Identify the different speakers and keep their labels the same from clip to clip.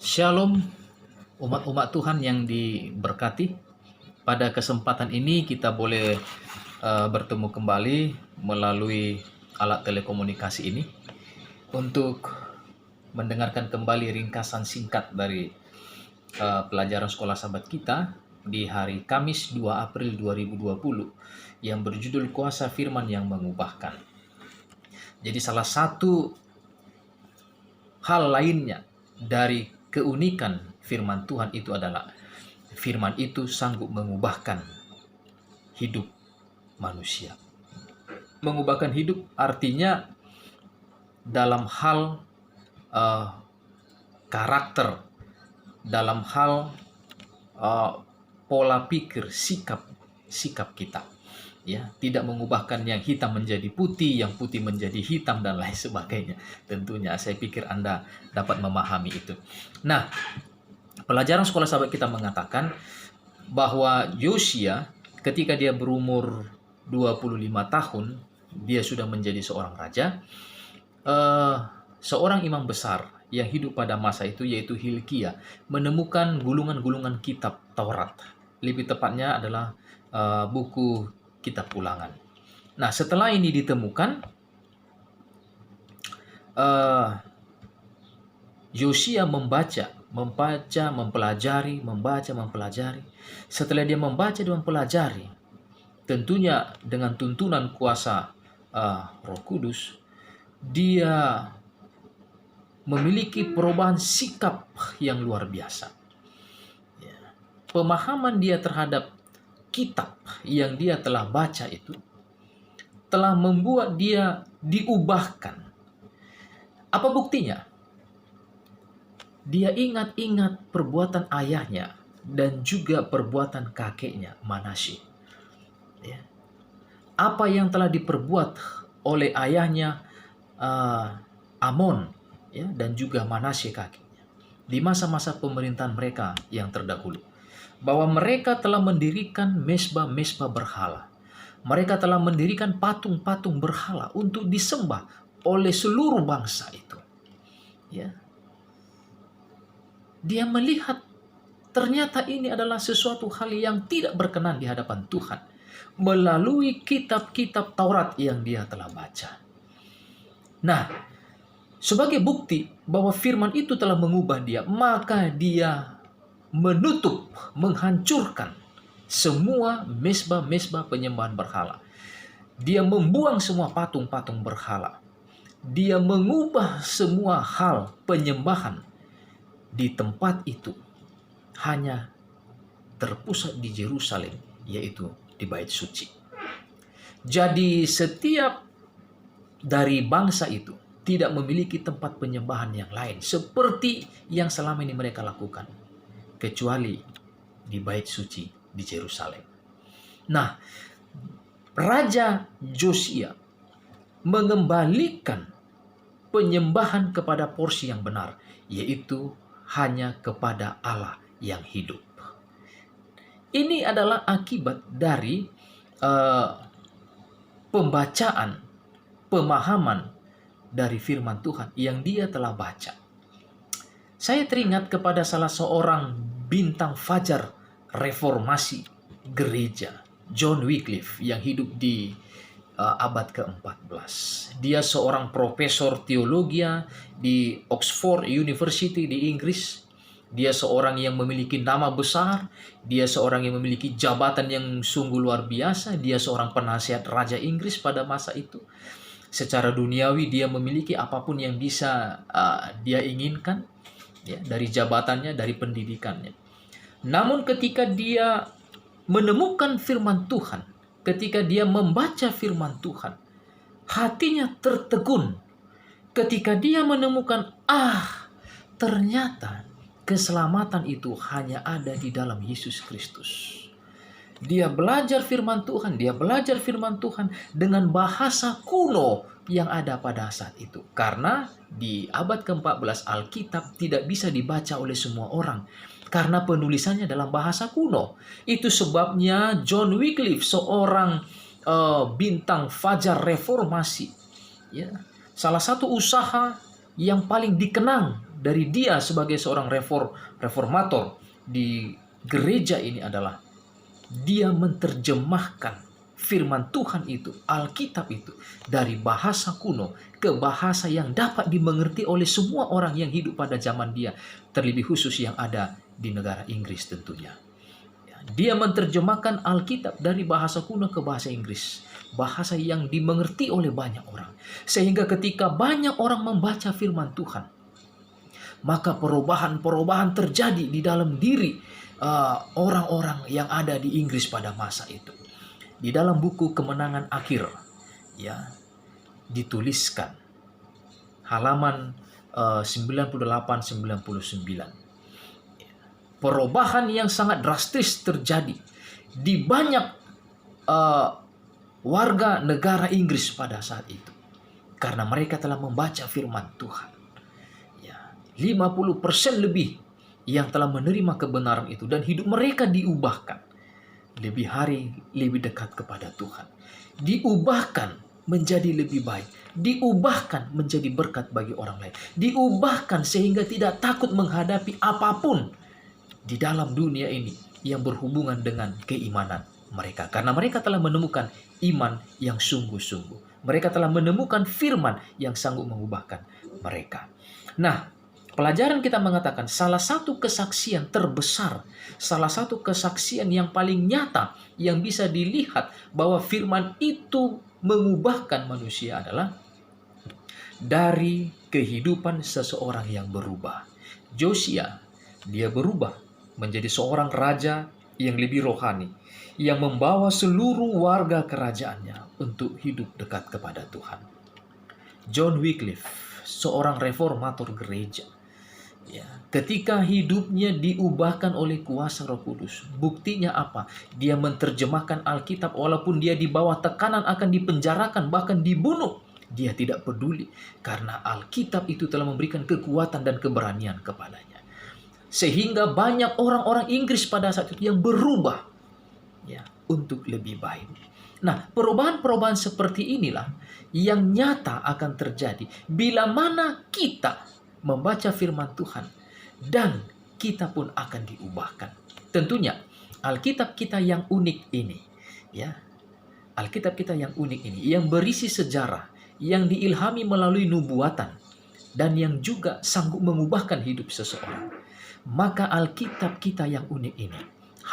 Speaker 1: Shalom umat-umat Tuhan yang diberkati. Pada kesempatan ini kita boleh bertemu kembali melalui alat telekomunikasi ini untuk mendengarkan kembali ringkasan singkat dari pelajaran sekolah sahabat kita di hari Kamis 2 April 2020 yang berjudul Kuasa Firman yang Mengubahkan. Jadi salah satu hal lainnya dari keunikan firman Tuhan itu adalah firman itu sanggup mengubahkan hidup manusia. Mengubahkan hidup artinya dalam hal karakter, dalam hal pola pikir, sikap kita. Ya, tidak mengubahkan yang hitam menjadi putih, yang putih menjadi hitam dan lain sebagainya. Tentunya saya pikir Anda dapat memahami itu. Nah, pelajaran sekolah sahabat kita mengatakan bahwa Yosia ketika dia berumur 25 tahun, dia sudah menjadi seorang raja. Seorang imam besar yang hidup pada masa itu yaitu Hilkia menemukan gulungan-gulungan kitab Taurat. Lebih tepatnya adalah buku kitab Ulangan. Nah, setelah ini ditemukan, Yosia membaca, mempelajari. Setelah dia membaca dan mempelajari, tentunya dengan tuntunan kuasa Roh Kudus, dia memiliki perubahan sikap yang luar biasa. Pemahaman dia terhadap kitab yang dia telah baca itu telah membuat dia diubahkan. Apa buktinya? Dia ingat-ingat perbuatan ayahnya dan juga perbuatan kakeknya Manasye. Ya. Apa yang telah diperbuat oleh ayahnya Amon, ya, dan juga Manasye kakeknya di masa-masa pemerintahan mereka yang terdahulu. Bahwa mereka telah mendirikan mesbah-mesbah berhala. Mereka telah mendirikan patung-patung berhala untuk disembah oleh seluruh bangsa itu. Ya. Dia melihat ternyata ini adalah sesuatu hal yang tidak berkenan di hadapan Tuhan melalui kitab-kitab Taurat yang dia telah baca. Nah, sebagai bukti bahwa firman itu telah mengubah dia, maka dia menutup, menghancurkan semua mesbah-mesbah penyembahan berhala. Dia membuang semua patung-patung berhala. Dia mengubah semua hal penyembahan di tempat itu hanya terpusat di Yerusalem, yaitu di Bait Suci. Jadi setiap dari bangsa itu tidak memiliki tempat penyembahan yang lain seperti yang selama ini mereka lakukan, kecuali di Bait Suci di Yerusalem. Nah, Raja Yosia mengembalikan penyembahan kepada porsi yang benar, yaitu hanya kepada Allah yang hidup. Ini adalah akibat dari pembacaan, pemahaman dari firman Tuhan yang dia telah baca. Saya teringat kepada salah seorang bintang fajar reformasi gereja, John Wycliffe, yang hidup di abad ke-14. Dia seorang profesor teologi di Oxford University di Inggris. Dia seorang yang memiliki nama besar. Dia seorang yang memiliki jabatan yang sungguh luar biasa. Dia seorang penasihat Raja Inggris pada masa itu. Secara duniawi dia memiliki apapun yang bisa dia inginkan. Ya, dari jabatannya, dari pendidikannya. Namun ketika dia menemukan firman Tuhan, ketika dia membaca firman Tuhan, hatinya tertegun. Ketika dia menemukan, ternyata keselamatan itu hanya ada di dalam Yesus Kristus. Dia belajar firman Tuhan, dengan bahasa kuno yang ada pada saat itu. Karena di abad ke-14 Alkitab tidak bisa dibaca oleh semua orang. Karena penulisannya dalam bahasa kuno. Itu sebabnya John Wycliffe, seorang bintang fajar reformasi, ya, salah satu usaha yang paling dikenang dari dia sebagai seorang reformator di gereja ini adalah dia menerjemahkan firman Tuhan itu, Alkitab itu, dari bahasa kuno ke bahasa yang dapat dimengerti oleh semua orang yang hidup pada zaman dia, terlebih khusus yang ada di negara Inggris tentunya. Dia menerjemahkan Alkitab dari bahasa kuno ke bahasa Inggris, bahasa yang dimengerti oleh banyak orang. Sehingga ketika banyak orang membaca firman Tuhan, maka perubahan-perubahan terjadi di dalam diri orang-orang yang ada di Inggris pada masa itu. Di dalam buku Kemenangan Akhir, ya, dituliskan halaman 98-99. Perubahan yang sangat drastis terjadi di banyak warga negara Inggris pada saat itu, karena mereka telah membaca firman Tuhan. Ya, 50% lebih yang telah menerima kebenaran itu dan hidup mereka diubahkan. Lebih hari lebih dekat kepada Tuhan, diubahkan menjadi lebih baik, diubahkan menjadi berkat bagi orang lain, diubahkan sehingga tidak takut menghadapi apapun di dalam dunia ini yang berhubungan dengan keimanan mereka, karena mereka telah menemukan iman yang sungguh-sungguh. Mereka telah menemukan firman yang sanggup mengubahkan mereka. Nah, pelajaran kita mengatakan salah satu kesaksian terbesar, salah satu kesaksian yang paling nyata yang bisa dilihat bahwa firman itu mengubahkan manusia adalah dari kehidupan seseorang yang berubah. Josia, dia berubah menjadi seorang raja yang lebih rohani, yang membawa seluruh warga kerajaannya untuk hidup dekat kepada Tuhan. John Wycliffe, seorang reformator gereja, ya, ketika hidupnya diubahkan oleh kuasa Roh Kudus, buktinya apa? Dia menerjemahkan Alkitab walaupun dia di bawah tekanan akan dipenjarakan, bahkan dibunuh. Dia tidak peduli karena Alkitab itu telah memberikan kekuatan dan keberanian kepadanya. Sehingga banyak orang-orang Inggris pada saat itu yang berubah, ya, untuk lebih baik. Nah, perubahan-perubahan seperti inilah yang nyata akan terjadi bila mana kita membaca firman Tuhan dan kita pun akan diubahkan. Tentunya Alkitab kita yang unik ini, ya, Alkitab kita yang unik ini, yang berisi sejarah, yang diilhami melalui nubuatan, dan yang juga sanggup mengubahkan hidup seseorang. Maka Alkitab kita yang unik ini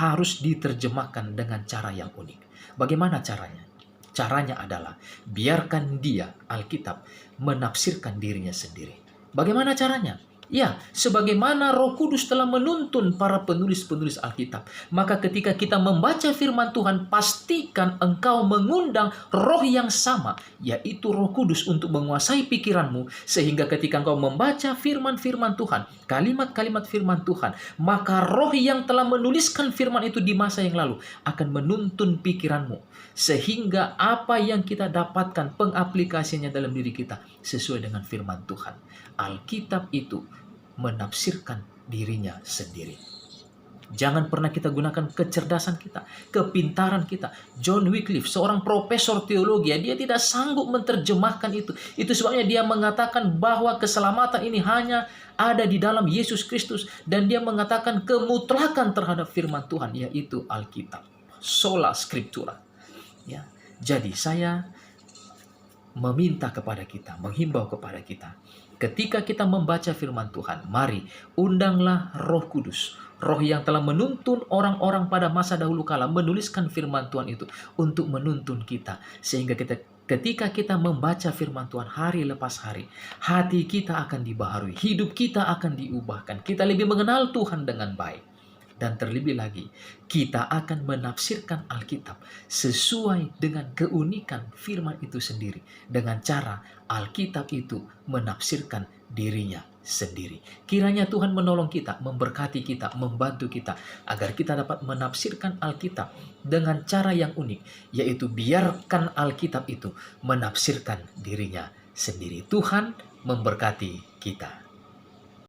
Speaker 1: harus diterjemahkan dengan cara yang unik. Bagaimana caranya? Caranya adalah biarkan dia, Alkitab, menafsirkan dirinya sendiri. Bagaimana caranya? Ya, sebagaimana Roh Kudus telah menuntun para penulis-penulis Alkitab. Maka ketika kita membaca firman Tuhan, pastikan engkau mengundang roh yang sama, yaitu Roh Kudus untuk menguasai pikiranmu. Sehingga ketika engkau membaca firman-firman Tuhan, kalimat-kalimat firman Tuhan, maka roh yang telah menuliskan firman itu di masa yang lalu akan menuntun pikiranmu. Sehingga apa yang kita dapatkan pengaplikasinya dalam diri kita sesuai dengan firman Tuhan. Alkitab itu menafsirkan dirinya sendiri. Jangan pernah kita gunakan kecerdasan kita, kepintaran kita. John Wycliffe, seorang profesor teologi, dia tidak sanggup menerjemahkan itu. Itu sebabnya dia mengatakan bahwa keselamatan ini hanya ada di dalam Yesus Kristus. Dan dia mengatakan kemutlakan terhadap firman Tuhan, yaitu Alkitab. Sola Scriptura. Ya. Jadi saya meminta kepada kita, menghimbau kepada kita, ketika kita membaca firman Tuhan, mari undanglah Roh Kudus, roh yang telah menuntun orang-orang pada masa dahulu kala menuliskan firman Tuhan itu untuk menuntun kita. Sehingga ketika kita membaca firman Tuhan hari lepas hari, hati kita akan dibaharui, hidup kita akan diubahkan, kita lebih mengenal Tuhan dengan baik. Dan terlebih lagi, kita akan menafsirkan Alkitab sesuai dengan keunikan firman itu sendiri. Dengan cara Alkitab itu menafsirkan dirinya sendiri. Kiranya Tuhan menolong kita, memberkati kita, membantu kita, agar kita dapat menafsirkan Alkitab dengan cara yang unik. Yaitu biarkan Alkitab itu menafsirkan dirinya sendiri. Tuhan memberkati kita.